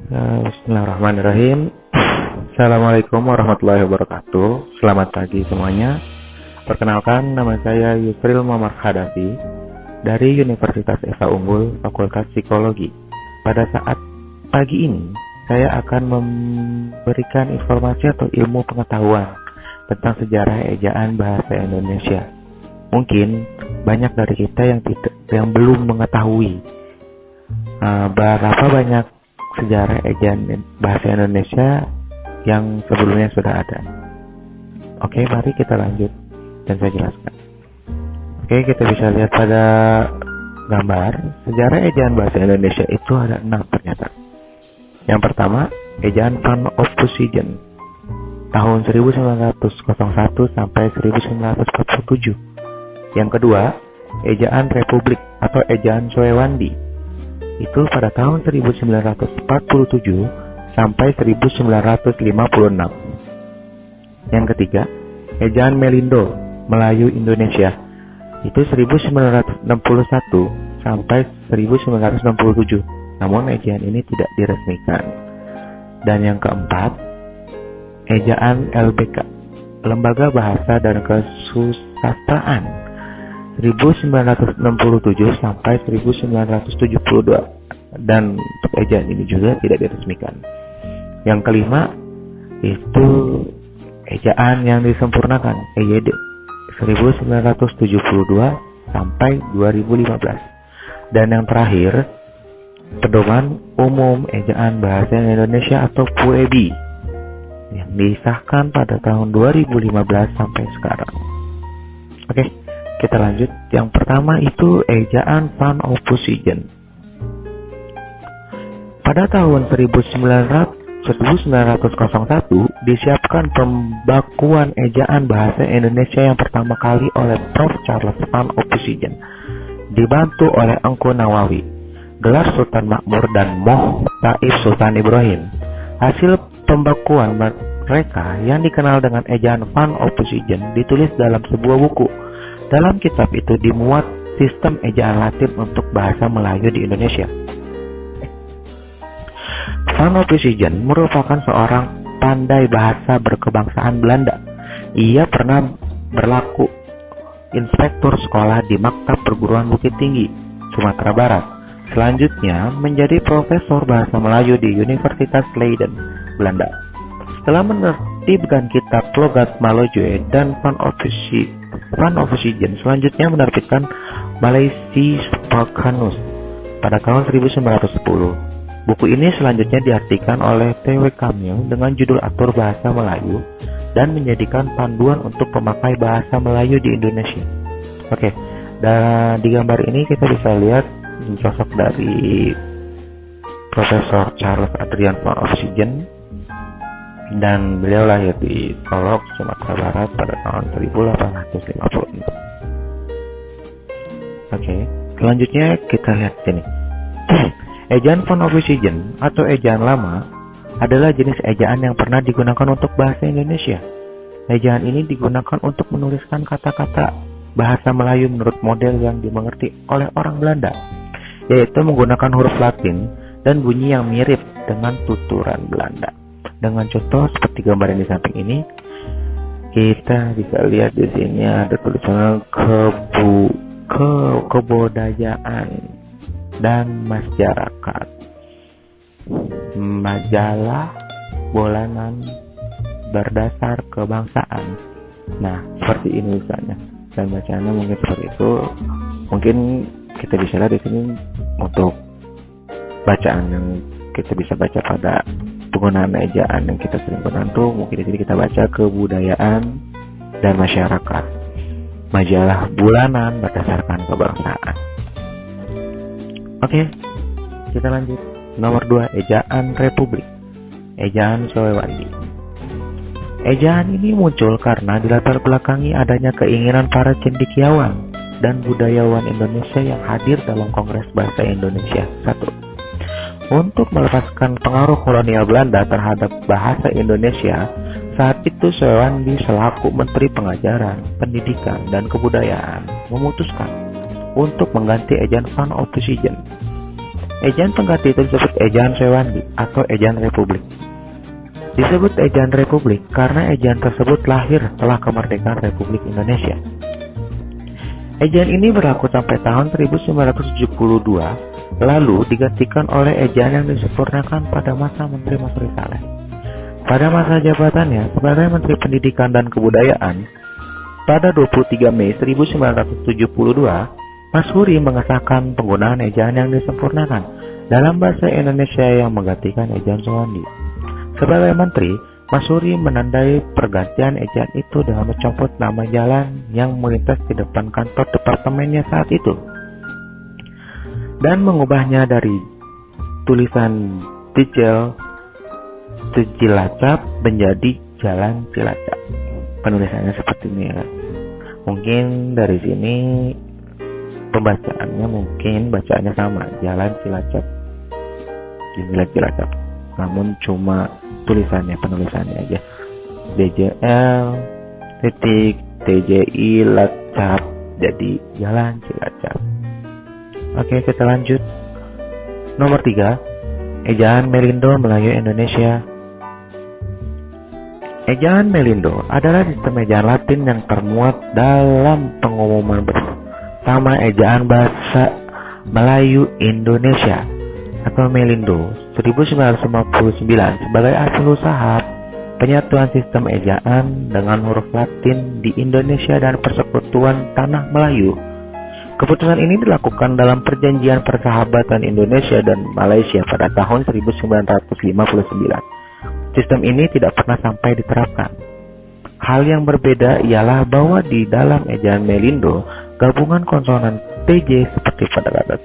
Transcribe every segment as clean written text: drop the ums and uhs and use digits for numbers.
Bismillahirrahmanirrahim. Assalamualaikum warahmatullahi wabarakatuh. Selamat pagi semuanya. Perkenalkan, nama saya Yusril Muhammad Khadafi dari Universitas Esa Unggul, Fakultas Psikologi. Pada saat pagi ini, saya akan memberikan informasi atau ilmu pengetahuan tentang sejarah ejaan bahasa Indonesia. Mungkin banyak dari kita yang belum mengetahui berapa banyak sejarah ejaan bahasa Indonesia yang sebelumnya sudah ada. Oke, mari kita lanjut dan saya jelaskan. Oke, kita bisa lihat pada gambar sejarah ejaan bahasa Indonesia itu ada 6 ternyata. Yang pertama, ejaan Van Ophuijsen tahun 1901 sampai 1947. Yang kedua, ejaan Republik atau ejaan Soewandi itu pada tahun 1947 sampai 1956. Yang ketiga, ejaan Melindo Melayu Indonesia itu 1961 sampai 1967. Namun ejaan ini tidak diresmikan. Dan yang keempat, ejaan LBK Lembaga Bahasa dan Kesusastraan 1967 sampai 1972, dan untuk ejaan ini juga tidak diresmikan. Yang kelima itu ejaan yang disempurnakan EYD 1972 sampai 2015. Dan yang terakhir, Pedoman Umum Ejaan Bahasa Indonesia atau PUEBI yang disahkan pada tahun 2015 sampai sekarang. Oke, kita lanjut. Yang pertama itu ejaan Van Ophuijsen. Pada tahun 1901 disiapkan pembakuan ejaan bahasa Indonesia yang pertama kali oleh Prof. Charles Van Ophuijsen, dibantu oleh Engku Nawawi, gelar Sultan Makmur dan Moh Taif Sultan Ibrahim. Hasil pembakuan mereka yang dikenal dengan ejaan Van Ophuijsen ditulis dalam sebuah buku. Dalam kitab itu dimuat sistem ejaan Latin untuk bahasa Melayu di Indonesia. Van Ophuijsen merupakan seorang pandai bahasa berkebangsaan Belanda. Ia pernah berlaku inspektur sekolah di Maktab Perguruan Bukit Tinggi, Sumatera Barat. Selanjutnya menjadi profesor bahasa Melayu di Universitas Leiden, Belanda. Setelah menertibkan kitab Logat Malojoe dan Van Ophuijsen selanjutnya menerbitkan Maleisi Sparkanus pada tahun 1910. Buku ini selanjutnya diartikan oleh T.W. Kamil dengan judul Atur Bahasa Melayu dan menjadikan panduan untuk pemakai bahasa Melayu di Indonesia. Oke, dan di gambar ini kita bisa lihat sosok dari Profesor Charles Adrian Van Ophuijsen, dan beliau lahir di Solok, Sumatera Barat pada tahun 1856. Oke, selanjutnya kita lihat sini. Ejaan Van Ophuijsen atau ejaan lama adalah jenis ejaan yang pernah digunakan untuk bahasa Indonesia. Ejaan ini digunakan untuk menuliskan kata-kata bahasa Melayu menurut model yang dimengerti oleh orang Belanda, yaitu menggunakan huruf Latin dan bunyi yang mirip dengan tuturan Belanda. Dengan contoh seperti gambar yang di samping ini, kita bisa lihat di sini ada tulisan kebudayaan dan masyarakat, majalah bulanan berdasar kebangsaan. Nah, seperti ini misalnya, dan bacaannya mungkin seperti itu. Mungkin kita bisa lihat di sini untuk bacaan yang kita bisa baca pada penggunaan ejaan yang kita sering gunakan tuh, mungkin di sini kita baca kebudayaan dan masyarakat, majalah bulanan berdasarkan kebangsaan. Oke, kita lanjut. Nomor 2, ejaan Republik, ejaan Soewandi. Ejaan ini muncul karena dilatar belakangi adanya keinginan para cendekiawan dan budayawan Indonesia yang hadir dalam Kongres Bahasa Indonesia 1 untuk melepaskan pengaruh kolonial Belanda terhadap bahasa Indonesia. Saat itu Soewandi selaku Menteri Pengajaran, Pendidikan, dan Kebudayaan memutuskan untuk mengganti ejaan Van Ophuijsen. Ejaan pengganti itu disebut ejaan Sewandi atau ejaan Republik. Disebut ejaan Republik karena ejaan tersebut lahir setelah kemerdekaan Republik Indonesia. Ejaan ini berlaku sampai tahun 1972, lalu digantikan oleh ejaan yang disempurnakan pada masa Menteri Masuri Saleh. Pada masa jabatannya sebagai Menteri Pendidikan dan Kebudayaan, pada 23 Mei 1972, Masuri mengesahkan penggunaan ejaan yang disempurnakan dalam bahasa Indonesia yang menggantikan ejaan Sewandi. Sebagai Menteri, Masuri menandai pergantian ejaan itu dengan mencopot nama jalan yang melintas di depan kantor departemennya saat itu dan mengubahnya dari tulisan Cilacap menjadi Jalan Cilacap. Penulisannya seperti ini ya. Mungkin dari sini pembacaannya bacaannya sama, Jalan Cilacap, Jalan Cilacap. Namun cuma penulisannya aja DJL titik TJI Lacap jadi Jalan Cilacap. Oke, kita lanjut. Nomor 3, ejaan Melindo Melayu Indonesia. Ejaan Melindo adalah sistem ejaan Latin yang termuat dalam pengumuman bersama ejaan bahasa Melayu Indonesia atau Melindo 1959 sebagai asal usaha penyatuan sistem ejaan dengan huruf Latin di Indonesia dan Persekutuan Tanah Melayu. Keputusan ini dilakukan dalam Perjanjian Persahabatan Indonesia dan Malaysia pada tahun 1959. Sistem ini tidak pernah sampai diterapkan. Hal yang berbeda ialah bahwa di dalam ejaan Melindo, gabungan konsonan TJ seperti pada kata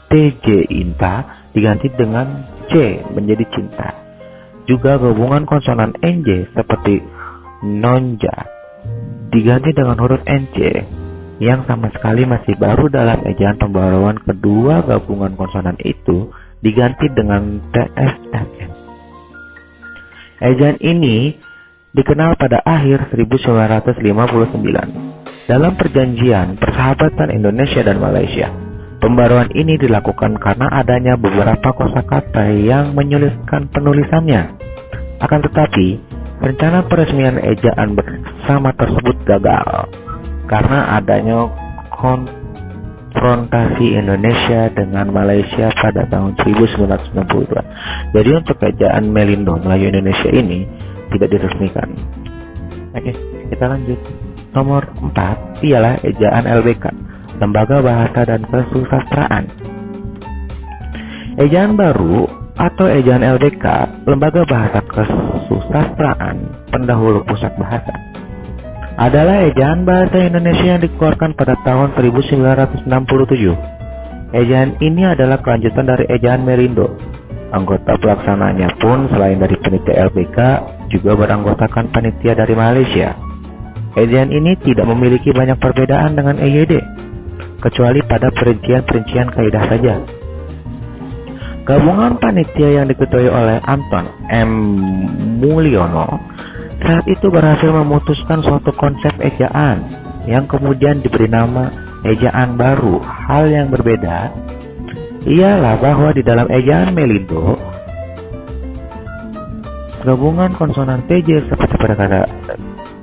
TJ Inta diganti dengan C menjadi cinta. Juga gabungan konsonan NJ seperti nonja diganti dengan huruf NC yang sama sekali masih baru dalam ejaan pembaruan kedua gabungan konsonan itu diganti dengan TSSN. Ejaan ini dikenal pada akhir 1959 dalam Perjanjian Persahabatan Indonesia dan Malaysia. Pembaruan ini dilakukan karena adanya beberapa kosakata yang menyulitkan penulisannya. Akan tetapi, rencana peresmian ejaan bersama tersebut gagal karena adanya konfrontasi Indonesia dengan Malaysia pada tahun 1962. Jadi untuk ejaan Melindo Melayu Indonesia ini tidak diresmikan. Oke, kita lanjut. Nomor 4 ialah ejaan LBK, Lembaga Bahasa dan Kesusastraan. Ejaan baru atau ejaan LBK, Lembaga Bahasa Kesusastraan, pendahulu Pusat Bahasa, adalah ejaan bahasa Indonesia yang dikeluarkan pada tahun 1967. Ejaan ini adalah kelanjutan dari ejaan Melindo. Anggota pelaksananya pun selain dari panitia LBK juga beranggotakan panitia dari Malaysia. Ejaan ini tidak memiliki banyak perbedaan dengan EYD, kecuali pada perincian-perincian kaidah saja. Gabungan panitia yang diketuai oleh Anton M. Mulyono saat itu berhasil memutuskan suatu konsep ejaan yang kemudian diberi nama ejaan baru. Hal yang berbeda ialah bahwa di dalam ejaan Melindo, gabungan konsonan TJ seperti pada kata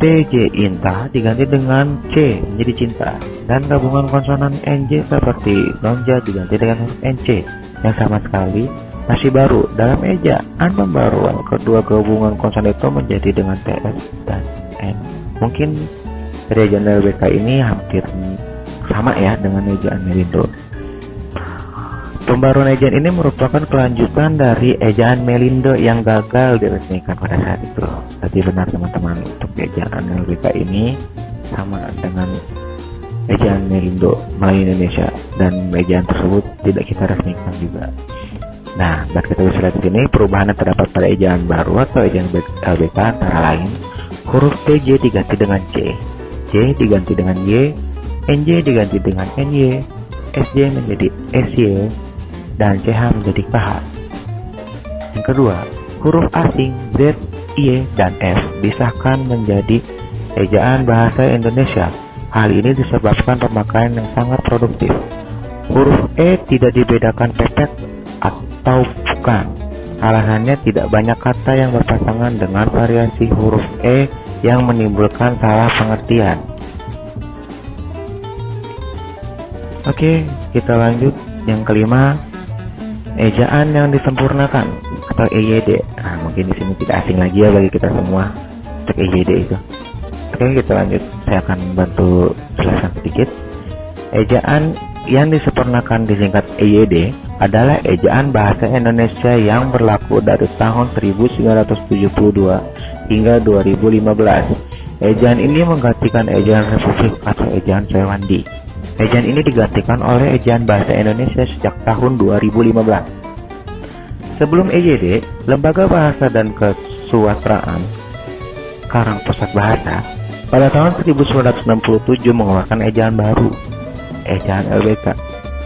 TJ Inta diganti dengan C menjadi cinta, dan gabungan konsonan NJ seperti nonja diganti dengan huruf NC yang sama sekali masih baru. Dalam ejaan pembaruan kedua gabungan konsonan itu menjadi dengan TS dan N. Mungkin dari ejaan LBK ini hampir sama ya dengan ejaan Melindo. Pembaruan ejaan ini merupakan kelanjutan dari ejaan Melindo yang gagal diresmikan pada saat itu. Jadi benar teman-teman, untuk ejaan LBK ini sama dengan ejaan Melindo Melayu Indonesia, dan ejaan tersebut tidak kita resmikan juga. Nah, dan kita bisa lihat di sini perubahan yang terdapat pada ejaan baru atau ejaan LBK antara lain huruf TJ diganti dengan C, J diganti dengan Y, NJ diganti dengan NY, SJ menjadi SY, dan CH menjadi KH. Yang kedua, huruf asing Z, Y, dan F disahkan menjadi ejaan bahasa Indonesia. Hal ini disebabkan pemakaian yang sangat produktif. Huruf E tidak dibedakan pepet atau bukan. Alasannya tidak banyak kata yang berpasangan dengan variasi huruf E yang menimbulkan salah pengertian. Oke, kita lanjut. Yang kelima, ejaan yang disempurnakan atau EYD. Nah, mungkin di sini tidak asing lagi ya bagi kita semua untuk EYD itu. Oke, kita lanjut. Saya akan bantu jelaskan sedikit. Ejaan yang disempurnakan disingkat EYD adalah ejaan bahasa Indonesia yang berlaku dari tahun 1972 hingga 2015. Ejaan ini menggantikan ejaan Republik atau ejaan Sewandi. Ejaan ini digantikan oleh ejaan bahasa Indonesia sejak tahun 2015. Sebelum EYD, Lembaga Bahasa dan Kesusastraan Karang Pusat Bahasa pada tahun 1967 mengeluarkan ejaan baru, ejaan LBK.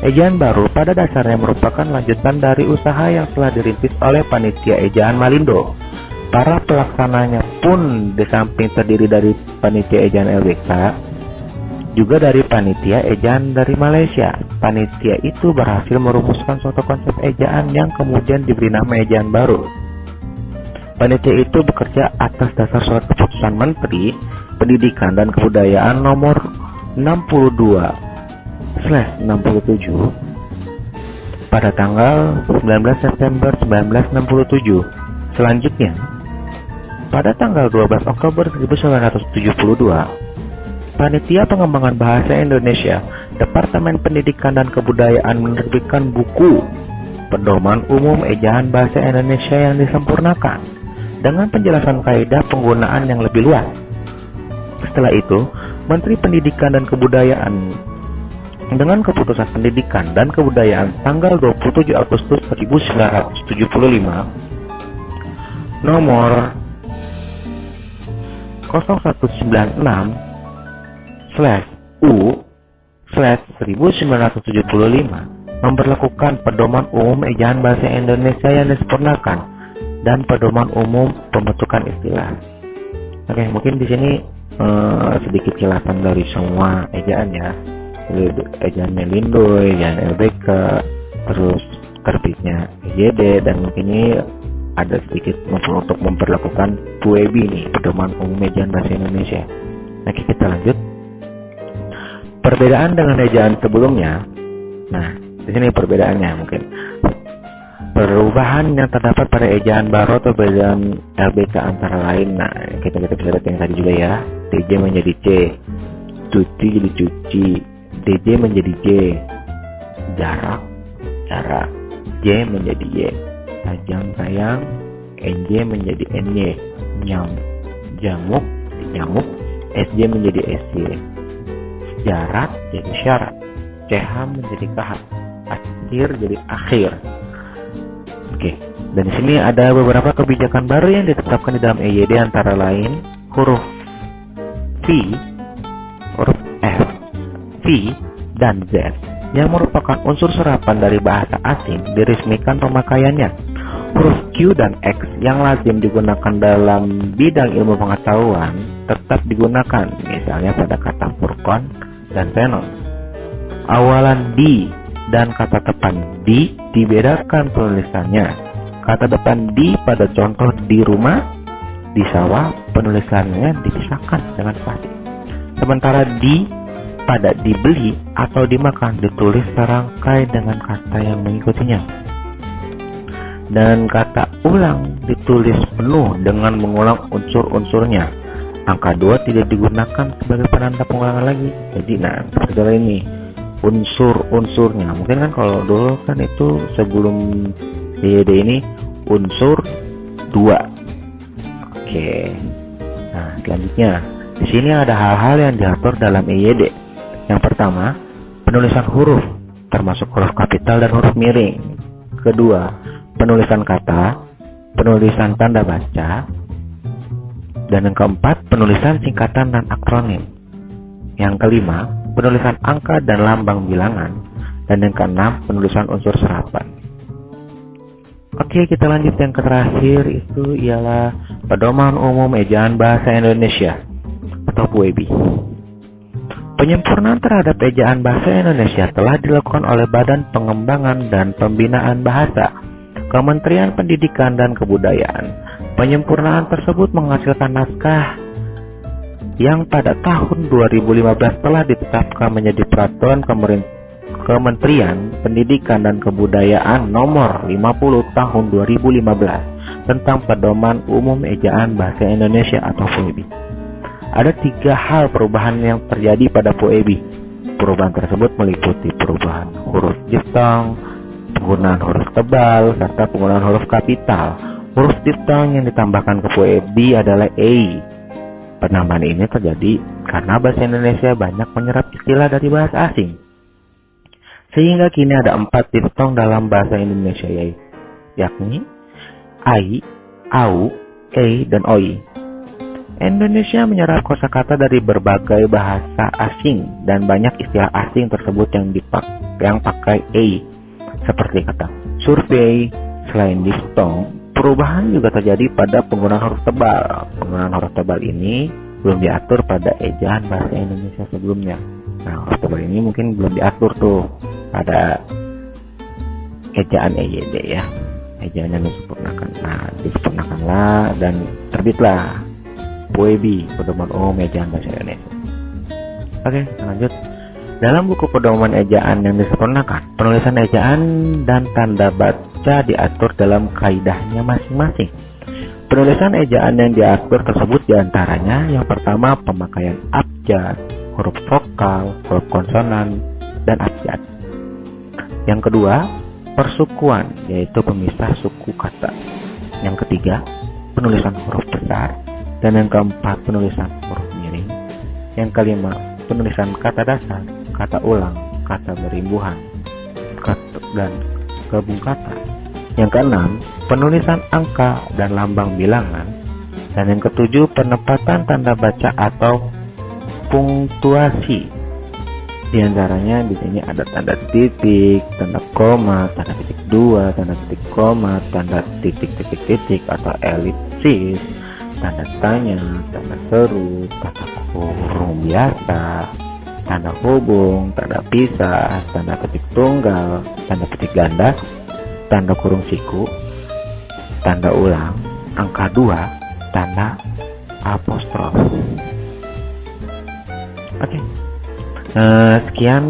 Ejaan baru pada dasarnya merupakan lanjutan dari usaha yang telah dirintis oleh Panitia Ejaan Malindo. Para pelaksananya pun di samping terdiri dari Panitia Ejaan LBK, juga dari Panitia Ejaan dari Malaysia. Panitia itu berhasil merumuskan suatu konsep ejaan yang kemudian diberi nama ejaan baru. Panitia itu bekerja atas dasar surat keputusan Menteri Pendidikan dan Kebudayaan nomor 62/67 pada tanggal 19 September 1967. Selanjutnya, pada tanggal 12 Oktober 1972, Panitia Pengembangan Bahasa Indonesia, Departemen Pendidikan dan Kebudayaan menerbitkan buku Pedoman Umum Ejaan Bahasa Indonesia yang disempurnakan dengan penjelasan kaidah penggunaan yang lebih luas. Setelah itu, Menteri Pendidikan dan Kebudayaan dengan Keputusan Pendidikan dan Kebudayaan tanggal 27 Agustus 1975 nomor 0196/U/1975 memberlakukan Pedoman Umum Ejaan Bahasa Indonesia yang disempurnakan dan Pedoman Umum Pembentukan Istilah. Oke, mungkin di sini sedikit jelasan dari semua ejaan ya. Ejaan Malindo, ejaan LBK, terus terbitnya EYD, dan mungkin ini ada sedikit untuk memperlakukan PUEB nih, Pedoman Umum Ejaan Bahasa Indonesia. Oke, kita lanjut. Perbedaan dengan ejaan sebelumnya. Nah, di sini perbedaannya mungkin. Perubahan yang terdapat pada ejaan baru atau ejaan LBK antara lain. Nah, kita bisa lihat yang tadi juga ya. TJ menjadi C, cuci jadi cuci, DJ menjadi J, jarak, J menjadi Y, tajam sayang, NJ menjadi NY, jamuk, nyamuk, SJ menjadi SY, syarat jadi syarat, CH menjadi KH, akhir jadi akhir. Oke, dan di sini ada beberapa kebijakan baru yang ditetapkan di dalam EYD, antara lain huruf V, huruf F, V, dan Z yang merupakan unsur serapan dari bahasa asing diresmikan pemakaiannya. Huruf Q dan X yang lazim digunakan dalam bidang ilmu pengetahuan tetap digunakan, misalnya pada kata furqan dan xenon. Awalan D dan kata depan D dibedakan penulisannya. Kata depan D pada contoh di rumah, di sawah, penulisannya dipisahkan dengan spasi. Sementara D pada dibeli atau dimakan ditulis serangkai dengan kata yang mengikutinya. Dan kata ulang ditulis penuh dengan mengulang unsur-unsurnya. Angka 2 tidak digunakan sebagai penanda pengulangan lagi. Jadi seperti ini unsur-unsurnya. Mungkin kan kalau dulu kan itu sebelum EYD ini unsur 2. Oke. Nah, selanjutnya di sini ada hal-hal yang diatur dalam EYD. Yang pertama, penulisan huruf, termasuk huruf kapital dan huruf miring. Kedua, penulisan kata, penulisan tanda baca. Dan yang keempat, penulisan singkatan dan akronim. Yang kelima, penulisan angka dan lambang bilangan. Dan yang keenam, penulisan unsur serapan. Oke, kita lanjut yang terakhir, itu ialah Pedoman Umum Ejaan Bahasa Indonesia atau PUEB. Penyempurnaan terhadap ejaan bahasa Indonesia telah dilakukan oleh Badan Pengembangan dan Pembinaan Bahasa, Kementerian Pendidikan dan Kebudayaan. Penyempurnaan tersebut menghasilkan naskah yang pada tahun 2015 telah ditetapkan menjadi Peraturan Kementerian Pendidikan dan Kebudayaan Nomor 50 Tahun 2015 tentang Pedoman Umum Ejaan Bahasa Indonesia atau POEB. Ada 3 hal perubahan yang terjadi pada POEB. Perubahan tersebut meliputi perubahan huruf diftong, penggunaan huruf tebal, serta penggunaan huruf kapital. Huruf diftong yang ditambahkan ke POEB adalah E. Penambahan ini terjadi karena bahasa Indonesia banyak menyerap istilah dari bahasa asing. Sehingga kini ada 4 diftong dalam bahasa Indonesia, yakni ai, au, e, dan oi. Indonesia menyerap kosakata dari berbagai bahasa asing dan banyak istilah asing tersebut yang pakai e, seperti kata survei. Selain diftong, perubahan juga terjadi pada penggunaan huruf tebal. Penggunaan huruf tebal ini belum diatur pada ejaan bahasa Indonesia sebelumnya. Nah, huruf tebal ini mungkin belum diatur tuh pada ejaan EYD ya. Ejaan yang disempurnakan. Nah, disempurnakanlah dan terbitlah POEB, Pedoman Umum Ejaan Bahasa Indonesia. Oke, lanjut. Dalam buku pedoman ejaan yang disempurnakan, penulisan ejaan dan tanda baca diatur dalam kaidahnya masing-masing. Penulisan ejaan yang diatur tersebut diantaranya yang pertama pemakaian abjad, huruf vokal, huruf konsonan, dan abjad. Yang kedua, persukuan, yaitu pemisah suku kata. Yang ketiga, penulisan huruf besar. Dan yang keempat, penulisan huruf miring. Yang kelima, penulisan kata dasar, kata ulang, kata berimbuhan, dan gabung kata. Yang keenam, penulisan angka dan lambang bilangan. Dan yang ketujuh, penempatan tanda baca atau punktuasi. Di antaranya di sini ada tanda titik, tanda koma, tanda titik dua, tanda titik koma, tanda titik atau elipsis, tanda tanya, tanda seru, tanda kurung biasa, tanda hubung, tanda pisah, tanda ketik tunggal, tanda ketik ganda, tanda kurung siku, tanda ulang, angka 2, tanda apostrof. Oke. Sekian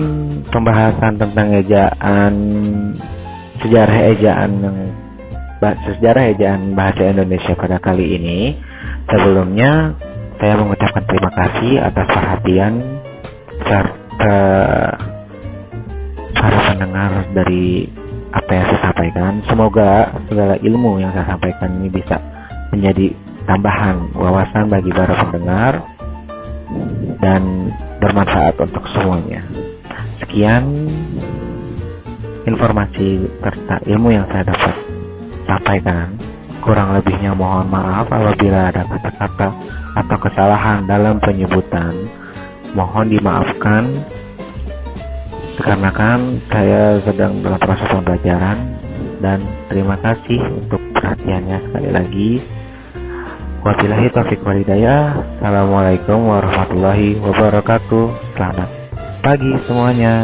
pembahasan tentang sejarah ejaan bahasa Indonesia pada kali ini. Sebelumnya saya mengucapkan terima kasih atas perhatian serta para pendengar dari apa yang saya sampaikan. Semoga segala ilmu yang saya sampaikan ini bisa menjadi tambahan wawasan bagi para pendengar dan bermanfaat untuk semuanya. Sekian informasi serta ilmu yang saya dapat sampaikan. Kurang lebihnya mohon maaf apabila ada kata-kata atau kesalahan dalam penyebutan. Mohon dimaafkan dikarenakan saya sedang dalam proses pembelajaran, dan terima kasih untuk perhatiannya sekali lagi. Wabillahi taufiq wal hidayah. Assalamualaikum warahmatullahi wabarakatuh. Selamat pagi semuanya.